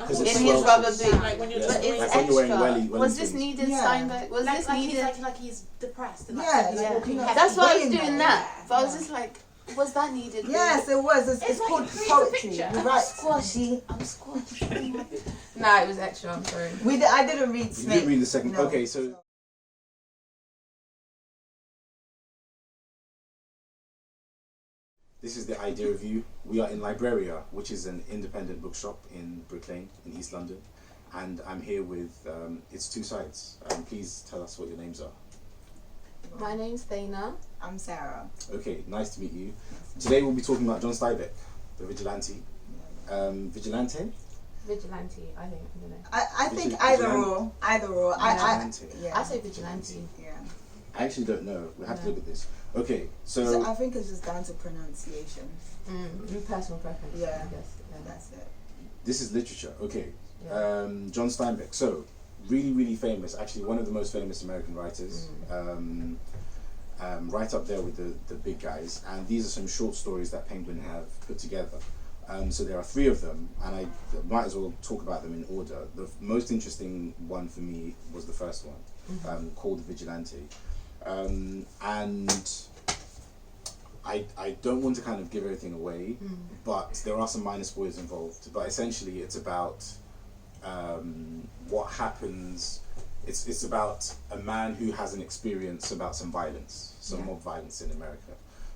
Because in it's his rubber boot. Like when you're But just it's when you're wearing extra. Was this needed, Steinbeck? Was this needed? Like he's depressed. And That's why I was doing that. But I was just like, was that needed? Yes, it was. It's like called it creates a poetry. picture. You're right. Squashy. I'm squashy. Nah, it was extra. I'm sorry. I didn't read You Snake. didn't read the second. No. Okay, so this is the idea of you. We are in Libreria, which is an independent bookshop in Brick Lane in East London, and I'm here with it's Two Sides. Please tell us what your names are. My name's Thana. I'm Sarah. Okay, nice to meet you. Today we'll be talking about John Steinbeck, the Vigilante. Vigilante? Vigilante, I think. I don't know. I think either or. Vigilante. I say vigilante. Yeah. I actually don't know. We have to look at this. Okay, so I think it's just down to pronunciation. Personal preference. Yeah. I guess. Yeah. That's it. this is literature. Okay, Yeah. John Steinbeck. So really, really famous. Actually, one of the most famous American writers. Right up there with the big guys. And these are some short stories that Penguin have put together. So there are 3 of them, and I might as well talk about them in order. The most interesting one for me was the first one, called Vigilante. And I don't want to kind of give everything away, but there are some minor spoilers involved. But essentially, it's about what happens. It's about a man who has an experience about some violence, some mob violence in America.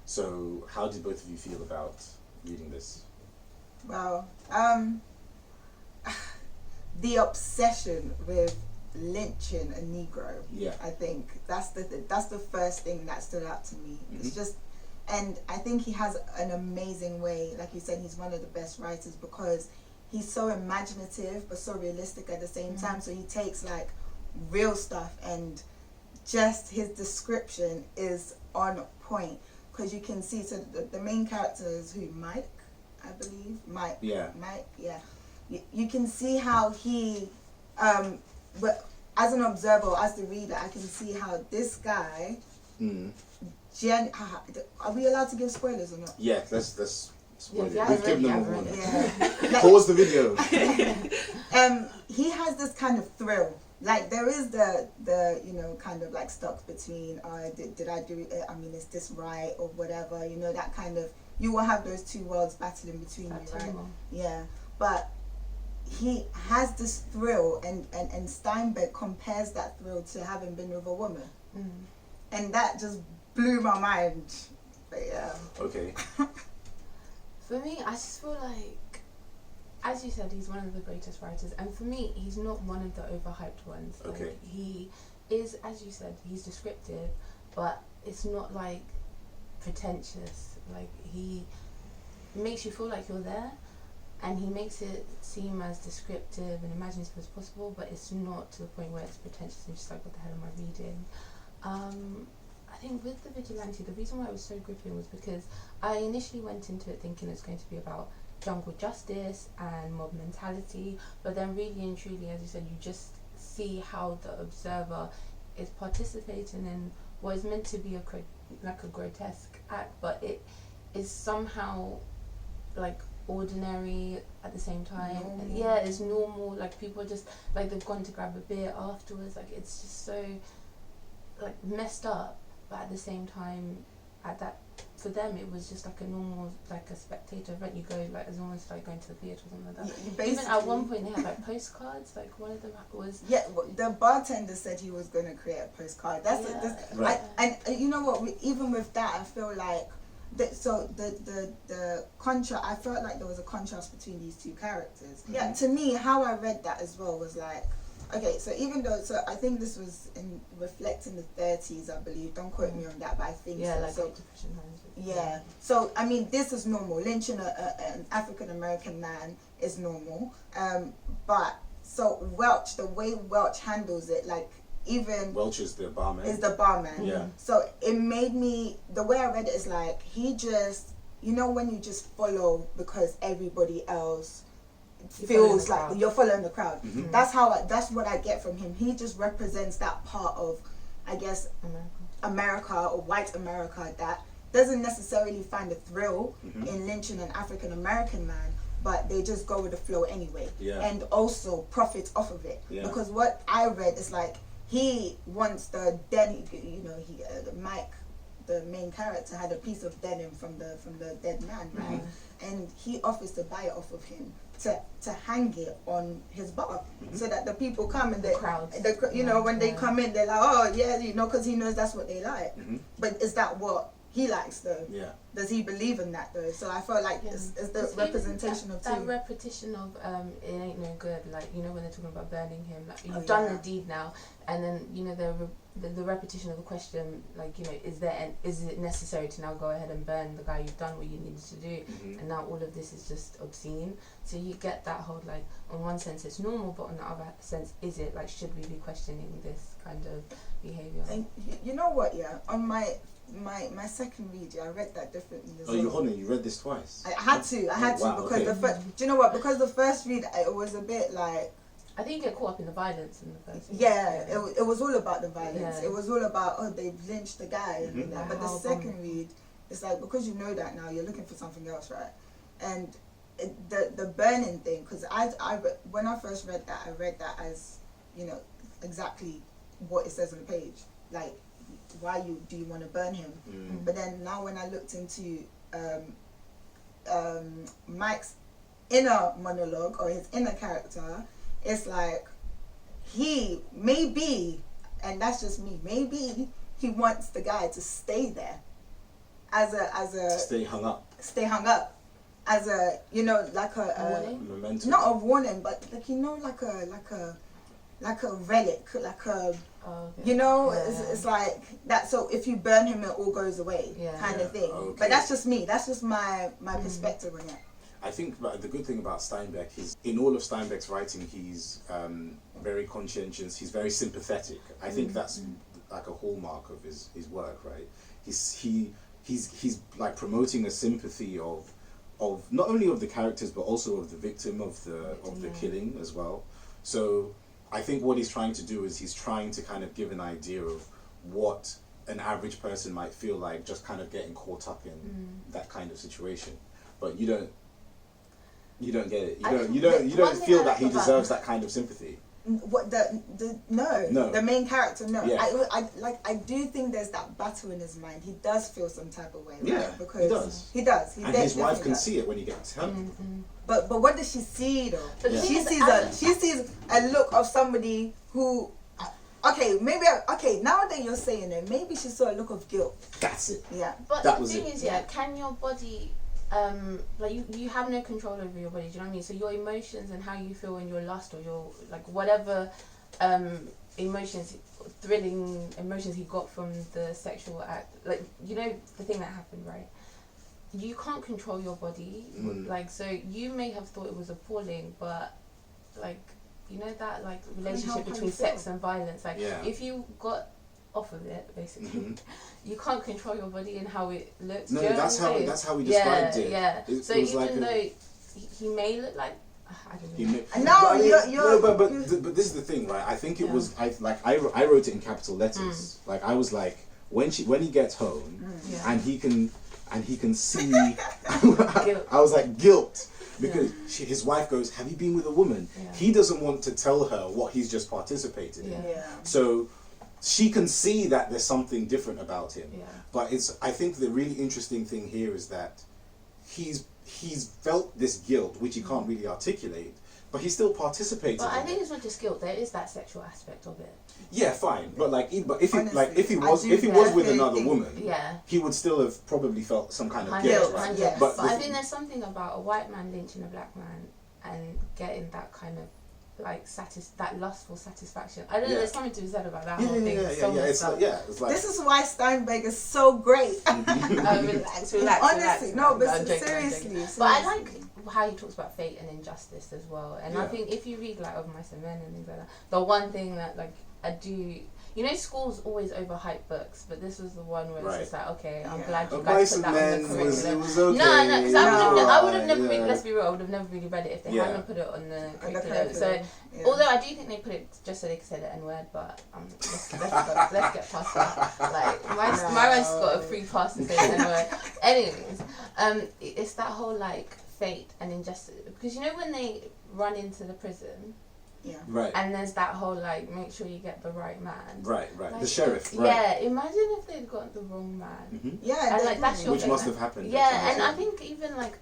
So how did both of you feel about reading this? Well, the obsession with lynching a Negro. Yeah. I think that's the first thing that stood out to me. It's just, and I think he has an amazing way. Like you said, he's one of the best writers because he's so imaginative but so realistic at the same time. So he takes like real stuff and just his description is on point because you can see. So the main character is who, Mike, I believe. Mike. Yeah. You can see how he, but as an observer, as the reader, I can see how this guy. Are we allowed to give spoilers or not? Yeah, let's spoil it. Yeah, We've given them a warning. Yeah. Pause the video. He has this kind of thrill. Like there is the kind of like stuck between did I do it? I mean, is this right or whatever? You know, that kind of, you will have those 2 worlds battling between you, right? Yeah, but he has this thrill, and Steinbeck compares that thrill to having been with a woman, and that just blew my mind. But yeah. Okay. For me, I just feel like, as you said, he's one of the greatest writers, and for me, he's not one of the overhyped ones. Okay. Like, he is, as you said, he's descriptive, but it's not like pretentious. Like, he makes you feel like you're there, and he makes it seem as descriptive and imaginative as possible, but it's not to the point where it's pretentious and just like, what the hell am I reading? I think with The Vigilante, the reason why it was so gripping was because I initially went into it thinking it's going to be about jungle justice and mob mentality, but then really and truly, as you said, you just see how the observer is participating in what is meant to be a grotesque act, but it is somehow like ordinary at the same time. Yeah, it's normal. Like people are just like, they've gone to grab a beer afterwards. Like it's just so like messed up, but at the same time, for them it was just like a normal, like a spectator event. You go like, as almost like going to the theatre or something like that. Even at one point they had like postcards. Like one of them was the bartender said he was going to create a postcard. Right. And you know what? Even with that, I feel like the contrast. I felt like there was a contrast between these 2 characters. Yeah. To me, how I read that as well was like, okay, so even though, so I think this was reflecting the 30s, I believe. Don't quote me on that, but I think so. Yeah. So I mean, this is normal. Lynching an African American man is normal. But so Welch, the way Welch handles it, like even Welch is the barman. Yeah. So it made me, the way I read it is like, he just, you know, when you just follow because everybody else feels like you're following the crowd. That's what I get from him. He just represents that part of, I guess, America or white America that doesn't necessarily find a thrill in lynching an African American man, but they just go with the flow anyway, and also profit off of it. Because what I read is like he wants the denim, Mike, the main character, had a piece of denim from the dead man, right? And he offers to buy it off of him to hang it on his bar, so that the people come and when they come in, they're like, oh yeah, because he knows that's what they like. But is that what he likes though? Does he believe in that though? So I felt like it's the representation of that repetition of it ain't no good, like when they're talking about burning him, like you've done the deed now, and then the repetition of the question, like is it necessary to now go ahead and burn the guy? You've done what you needed to do, and now all of this is just obscene. So you get that whole, like, on one sense it's normal, but on the other sense, is it, like, should we be questioning this kind of behaviour? And you know what, on my second read, I read that differently as well. You read this twice? I had to because the first, do you know what, because the first read, it was a bit like, I think you get caught up in the violence in the first read. It was all about the violence. It was all about, they've lynched the guy and all that. But the second read, it's like, because you know that now, you're looking for something else, right? And the burning thing, because when I first read that, I read that as, exactly what it says on the page, like, why do you want to burn him? But then now when I looked into Mike's inner monologue, or his inner character, it's like he maybe, and that's just me, maybe he wants the guy to stay there as a stay hung up as a like a warning? Not a warning, but like like a relic, like a it's like that. So if you burn him, it all goes away, kind of thing. But that's just me. That's just my perspective on it. I think the good thing about Steinbeck is, in all of Steinbeck's writing, he's very conscientious. He's very sympathetic. I think that's like a hallmark of his work, right? He's like promoting a sympathy of not only of the characters, but also of the victim of the killing as well. So I think what he's trying to do is he's trying to kind of give an idea of what an average person might feel like, just kind of getting caught up in that kind of situation. But you don't get it. You don't feel that he deserves that kind of sympathy. What no, the main character, no. I do think there's that battle in his mind. He does feel some type of way, right? Yeah, because he does. And his wife can see it when he gets home. But what does she see though? She sees a look of somebody who. Now that you're saying it, maybe she saw a look of guilt. That's it. Yeah. But the thing is, can your body, like you have no control over your body, do you know what I mean? So your emotions and how you feel in your lust, or your, like, whatever thrilling emotions he got from the sexual act, like, the thing that happened, right? You can't control your body, like, so you may have thought it was appalling, but, like, that, like, relationship between sex and violence, like, if you got off of it, basically, you can't control your body and how it looks. No, that's how he described it. Yeah. So even though he may look like, I don't know. But this is the thing, right? I think it was I wrote it in capital letters. Like, I was like, when he gets home and he can see, I was like, guilt. Because his wife goes, have you been with a woman? He doesn't want to tell her what he's just participated in. So she can see that there's something different about him. But I think the really interesting thing here is that he's felt this guilt, which he can't really articulate, but he still participates. But I think it's not just guilt. There is that sexual aspect of it. Yeah, fine. But if he was with another woman, he would still have probably felt some kind of guilt, right? Yes. But I think there's something about a white man lynching a black man and getting that kind of, like, that lustful satisfaction. I don't know. There's something to be said about that whole thing. It's like, this is why Steinbeck is so great. Relax. Honestly, no, but seriously. But I like how he talks about fate and injustice as well. And I think if you read, like, Of Mice and Men and things like that, the one thing that, like, I do, schools always overhype books, but this was the one where it's just like, okay, I'm glad you guys put that on the curriculum. It was okay. No, because I would have never really, let's be real, I would have never really read it if they hadn't put it on the curriculum. So, although I do think they put it just so they could say the N-word, but let's get past that. Like, my man's got a free pass to say the N-word. Anyways, it's that whole, like, fate and injustice, because you know when they run into the prison, right, and there's that whole like make sure you get the right man, right, like, the sheriff, right. Yeah, imagine if they'd gotten the wrong man. Mm-hmm. Yeah, and like that's your which must have happened. Yeah, and I think even like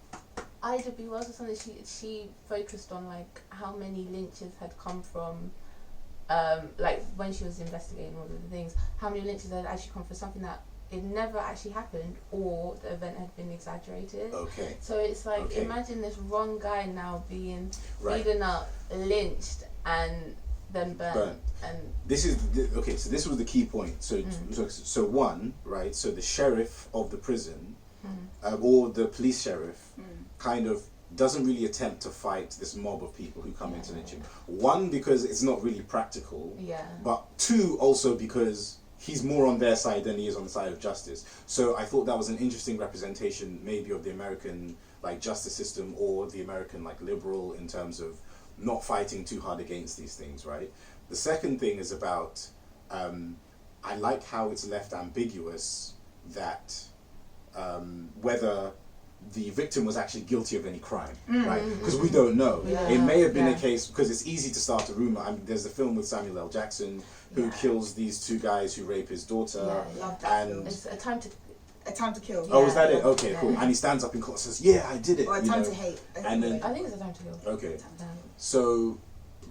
Ida B. Wells or something, she focused on like how many lynches had come from like when she was investigating all of the things, how many lynches had actually come from something that it never actually happened, or the event had been exaggerated. Okay. So it's like, imagine this wrong guy now being beaten up, lynched, and then burnt. And this is okay. So this was the key point. So so one, right? So the sheriff of the prison, or the police sheriff, kind of doesn't really attempt to fight this mob of people who come into lynching. One, because it's not really practical. Yeah. But two, also because he's more on their side than he is on the side of justice. So I thought that was an interesting representation, maybe, of the American like justice system, or the American like liberal, in terms of not fighting too hard against these things, right? The second thing is about I like how it's left ambiguous that whether the victim was actually guilty of any crime, right? Because we don't know. Yeah. It may have been a case, because it's easy to start a rumor. I mean, there's a film with Samuel L. Jackson who kills these two guys who rape his daughter. Love that and it's A Time to Kill. oh, is that it? Okay, cool. And he stands up in court and says, "Yeah, I did it." Or A Time to Hate. And then I think it's A Time to Kill. okay, so.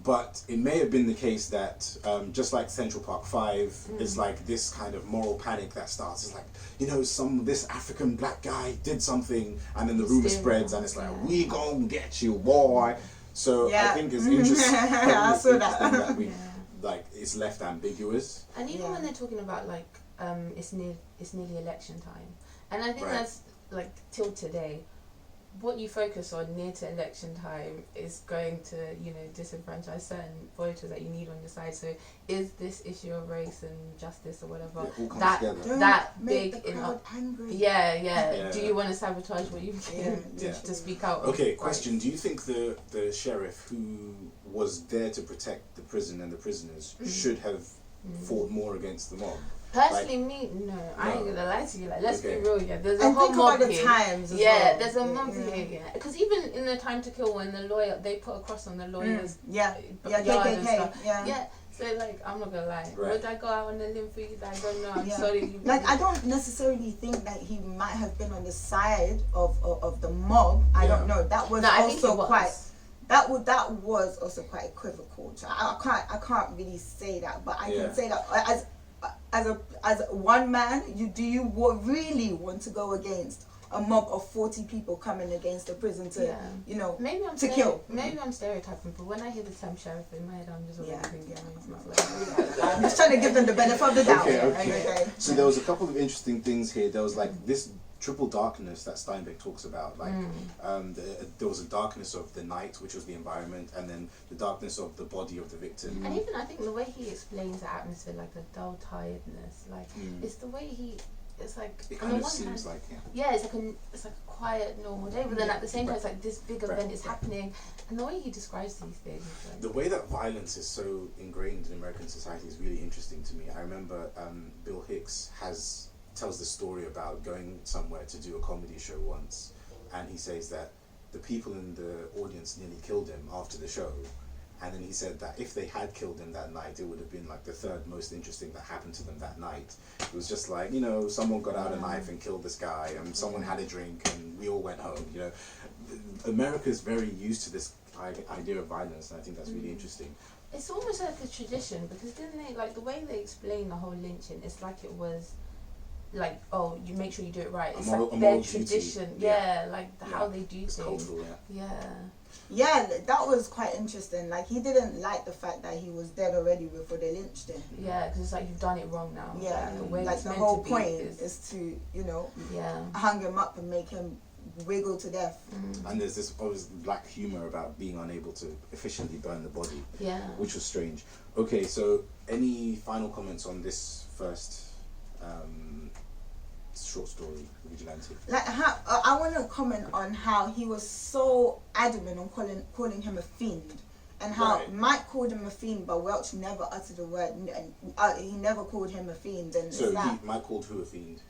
But it may have been the case that, just like Central Park 5, is like this kind of moral panic that starts. It's like, you know, this African black guy did something, and then the rumor spreads, and it's like, we gon' get you, boy. So I think it's interesting. I saw that we, like, it's left ambiguous. And even when they're talking about like, it's nearly election time, and I think that's like till today. What you focus on near to election time is going to, you know, disenfranchise certain voters that you need on your side. So is this issue of race and justice or whatever that big enough? Yeah. Do you want to sabotage what you to speak out? Okay, question. Do you think the sheriff who was there to protect the prison and the prisoners should have fought more against the mob? Personally, I ain't gonna lie to you. Like, let's be real, there's a whole think mob about the here. times as well. There's a mob here. Because even in the Time to Kill, when the lawyer, they put a cross on the lawyer's yard and stuff. So like, I'm not gonna lie. Would I go out on a limb for you? I don't know. I'm sorry. Like, I don't necessarily think that he might have been on the side of the mob. I don't know. That was also quite. That was also quite equivocal. I can't really say that, but I can say that as one man, do you really want to go against a mob of 40 people coming against a prison to to kill? Maybe I'm stereotyping, but when I hear the term sheriff in my head, I'm just thinking. I'm just trying to give them the benefit of the doubt. Okay. So there was a couple of interesting things here. There was like this triple darkness that Steinbeck talks about. Like there was a darkness of the night, which was the environment, and then the darkness of the body of the victim. And even I think the way he explains the atmosphere, like the dull tiredness, like it's the way it's like it kind of seems like it's like a quiet normal day, but then at the same time it's like this big event is happening, and the way he describes these things, like, the way that violence is so ingrained in American society is really interesting to me. I remember Bill Hicks tells the story about going somewhere to do a comedy show once, and he says that the people in the audience nearly killed him after the show, and then he said that if they had killed him that night, it would have been like the third most interesting that happened to them that night. It was just like, you know, someone got out a knife and killed this guy, and someone had a drink, and we all went home. You know, America is very used to this idea of violence, and I think that's really interesting. It's almost like a tradition, because didn't they, like, the way they explain the whole lynching, it's like it was like, oh, you make sure you do it right. It's like their tradition, how they do things. Cultural, Yeah, that was quite interesting. Like, he didn't like the fact that he was dead already before they lynched him. Yeah, because it's like, you've done it wrong now. Yeah, like, the way like the whole point is to, hang him up and make him wiggle to death. And there's this obvious black humor about being unable to efficiently burn the body, which was strange. Okay, so any final comments on this first short story, Vigilante? Like, I want to comment on how he was so adamant on calling him a fiend, and how Mike called him a fiend, but Welch never uttered a word. He never called him a fiend. And so Mike called who a fiend?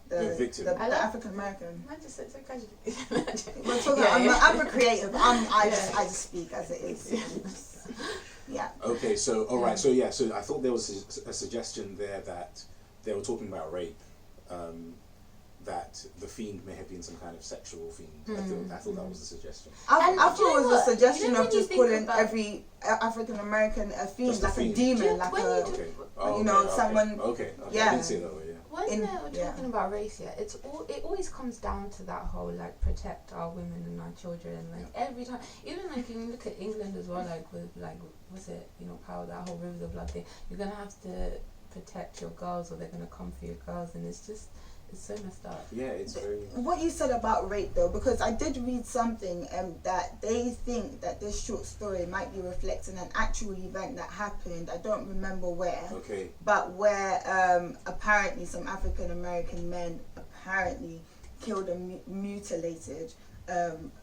The victim. The African American. I just said so casually. We're talking. I'm a creative. I just speak as it is. Yeah. Okay. So all right. So yeah. So I thought there was a suggestion there that they were talking about rape. That the fiend may have been some kind of sexual fiend. I thought that was a suggestion. I thought it was a suggestion of just calling about every African American a fiend, like fiend. a demon, like someone. Okay. Yeah. I didn't see it that way. Yeah. When we're talking about race, it always comes down to that whole like protect our women and our children. Like every time, even like you look at England as well, like with like what's it, power, that whole Rivers of Blood thing. You're gonna have to protect your girls, or they're gonna come for your girls, and it's so messed up. Yeah, it's very. What you said about rape, though, because I did read something that they think that this short story might be reflecting an actual event that happened. I don't remember where. Okay. But where apparently some African American men apparently killed and mutilated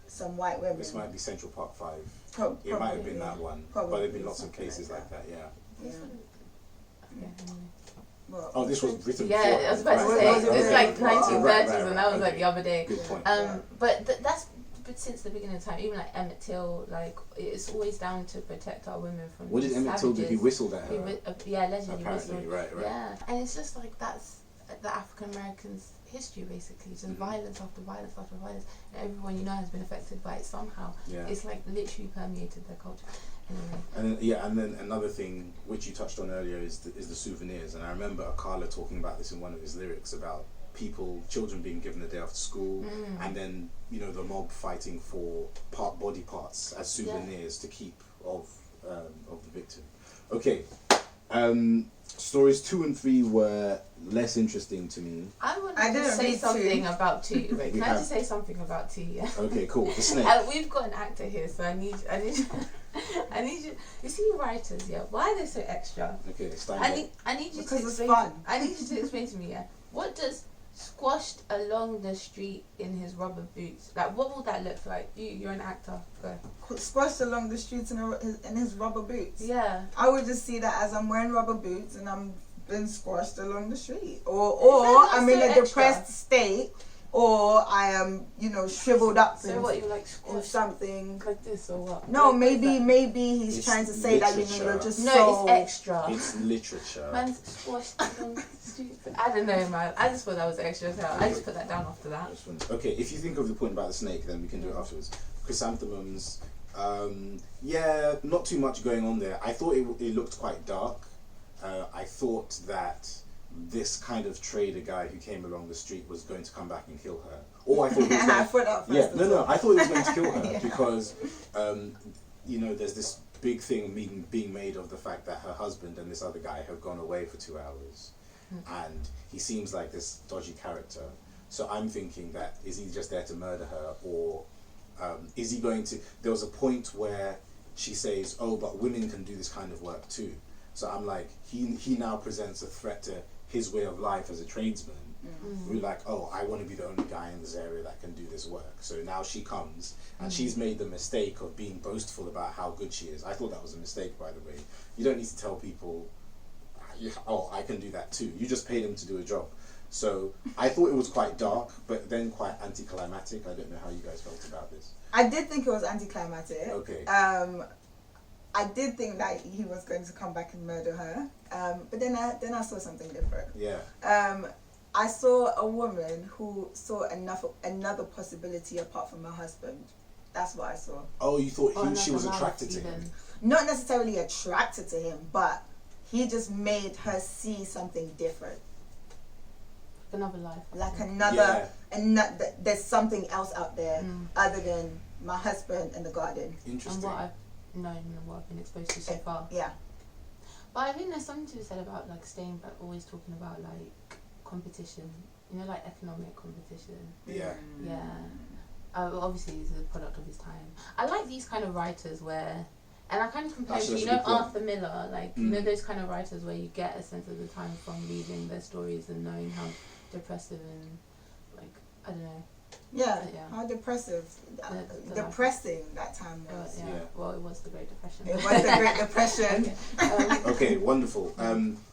some white women. This might be Central Park 5. Probably, it might have been that one. Probably, but there have been lots of cases like that. Yeah. Well, this was written Yeah, before. I was about to say, it's like 1930s, and that was like the other day. Good point. But that's since the beginning of time. Even like Emmett Till, like it's always down to protect our women from. What did Emmett Till do? He whistled at her. Allegedly Apparently, whistled. right. Yeah, and it's just like that's the African Americans' history, basically, just violence after violence after violence, and everyone has been affected by it somehow. Yeah. It's like literally permeated their culture. Anyway. And then another thing which you touched on earlier is the souvenirs, and I remember Akala talking about this in one of his lyrics about children being given a day after school, and then the mob fighting for body parts as souvenirs to keep of the victim. Okay. Stories 2 and 3 were less interesting to me. I want to say something about 2. Wait, can I just say something about 2? Yeah. Okay, cool. The snake. We've got an actor here, so I need you. You see, writers, yeah. Why are they so extra? Okay, Steinbeck. I need you because to it's explain. fun. I need you to explain to me, yeah. What does squashed along the street in his rubber boots? Like, what will that look like? You're an actor. Go. Squashed along the streets in his rubber boots. Yeah. I would just see that as I'm wearing rubber boots and I'm been squashed along the street, or I'm in a depressed state, or I am shriveled up. So what, you like or something like this or what? No, like maybe he's it's trying to say literature. that you're just it's extra. It's literature. Man's squashed along the street. I don't know, man. I just thought that was extra. So I just put that down after that. Okay, if you think of the point about the snake, then we can do it afterwards. Chrysanthemums. Not too much going on there. I thought it looked quite dark. I thought that this kind of trader guy who came along the street was going to come back and kill her. Or I thought he was I I thought he was going to kill her because there's this big thing being made of the fact that her husband and this other guy have gone away for 2 hours, and he seems like this dodgy character. So I'm thinking that is he just there to murder her, or is he going to? There was a point where she says, "Oh, but women can do this kind of work too." So I'm like, he now presents a threat to his way of life as a tradesman. We're like, oh, I want to be the only guy in this area that can do this work. So now she comes, and she's made the mistake of being boastful about how good she is. I thought that was a mistake, by the way. You don't need to tell people, oh, I can do that too. You just pay them to do a job. So I thought it was quite dark, but then quite anticlimactic. I don't know how you guys felt about this. I did think it was anticlimactic. Okay. I did think that he was going to come back and murder her, but then I saw something different. Yeah. I saw a woman who saw another possibility apart from her husband. That's what I saw. Oh, you thought she was attracted to him? Not necessarily attracted to him, but he just made her see something different. Another life. Like another, and there's something else out there other than my husband and the garden. Interesting. And what I've known and what I've been exposed to so far. Yeah. But I think there's something to be said about like Steinbeck always talking about like competition, like economic competition. Yeah. Yeah. Obviously he's a product of his time. I like these kind of writers where, and I kind of compare to, Arthur Miller, like, those kind of writers where you get a sense of the time from reading their stories and knowing how depressive and, like, I don't know. Yeah, how depressive, depressing that time was. Yeah. Well, it was the Great Depression. It was the Great Depression. Okay, wonderful.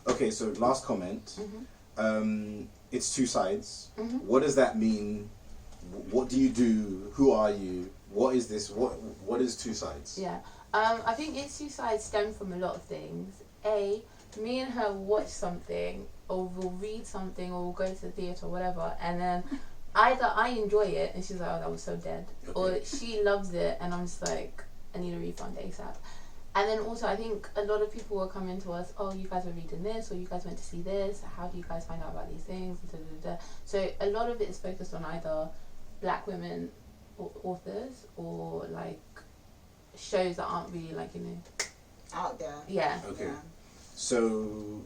Okay, so last comment. it's Two Sides. Mm-hmm. What does that mean? What do you do? Who are you? What is this? What is Two Sides? Yeah. I think It's Two Sides stem from a lot of things. Me and her watch something, or we'll read something, or we'll go to the theatre or whatever, and then either I enjoy it and she's like, oh, that was so dead, or she loves it and I'm just like, I need a refund ASAP. And then also I think a lot of people will come into us, oh, you guys were reading this, or you guys went to see this, how do you guys find out about these things, da, da, da. So a lot of it is focused on either black women authors, or like shows that aren't really like, you know, out there. Yeah. Okay. Yeah. So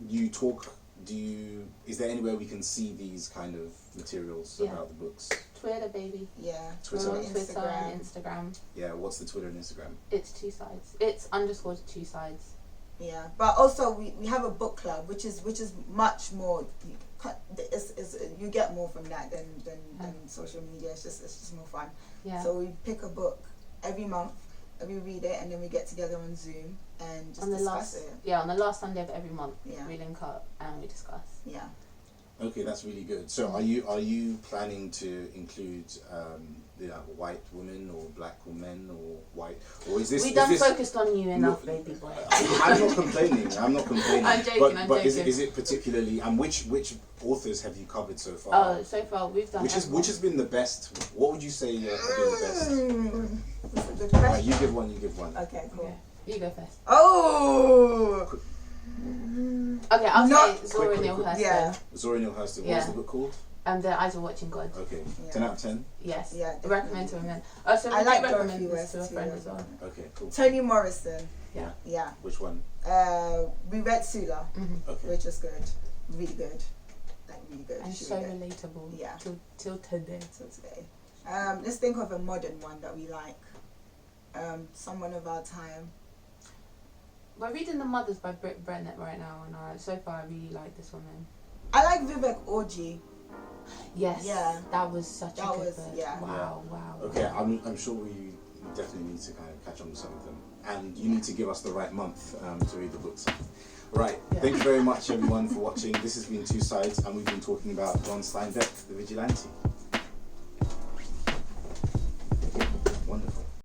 you talk. Is there anywhere we can see these kind of materials about the books? Twitter, baby. Yeah. Twitter. We're on Twitter and Instagram. Yeah. What's the Twitter and Instagram? It's Two Sides. It's _Two Sides. Yeah, but also we have a book club, which is much more. You get more from that than social media. It's just more fun. Yeah. So we pick a book every month, and we read it, and then we get together on Zoom and just discuss it. Yeah, on the last Sunday of every month, we link up and we discuss. Yeah. Okay, that's really good. So are you planning to include white women or black women or white, or is this? We done focused on you enough, baby boy. I'm not complaining. I'm joking. I'm but joking. Is it particularly? And which authors have you covered so far? Oh, so far we've done. Which has been the best? What would you say have been the best? Right, you give one. Okay, cool. Okay. You go first. Oh. Okay, I'll say Zora Neale Hurston. Yeah. Zora Neale Hurston. What was the book called? The Eyes of Watching God. Okay. Yeah. 10 out of 10? Yes. Yeah. Recommend to women. So I like recommend Dorothy this West to a friend as well. Okay, cool. Toni Morrison. Yeah. Yeah. Which one? We read Sula, Okay. which was good. Really good. Like really good. And so relatable. Yeah. Till today. Till today. Let's think of a modern one that we like. Someone of our time. We're reading The Mothers by Britt Brennett right now, and so far I really like this woman. I like Vivek Orji. Yes. Yeah. That was such a good book. Yeah. Wow. Okay, I'm sure we definitely need to kind of catch on with some of them. And you need to give us the right month to read the books. Right. Yeah. Thank you very much, everyone, for watching. This has been Two Sides, and we've been talking about John Steinbeck, The Vigilante.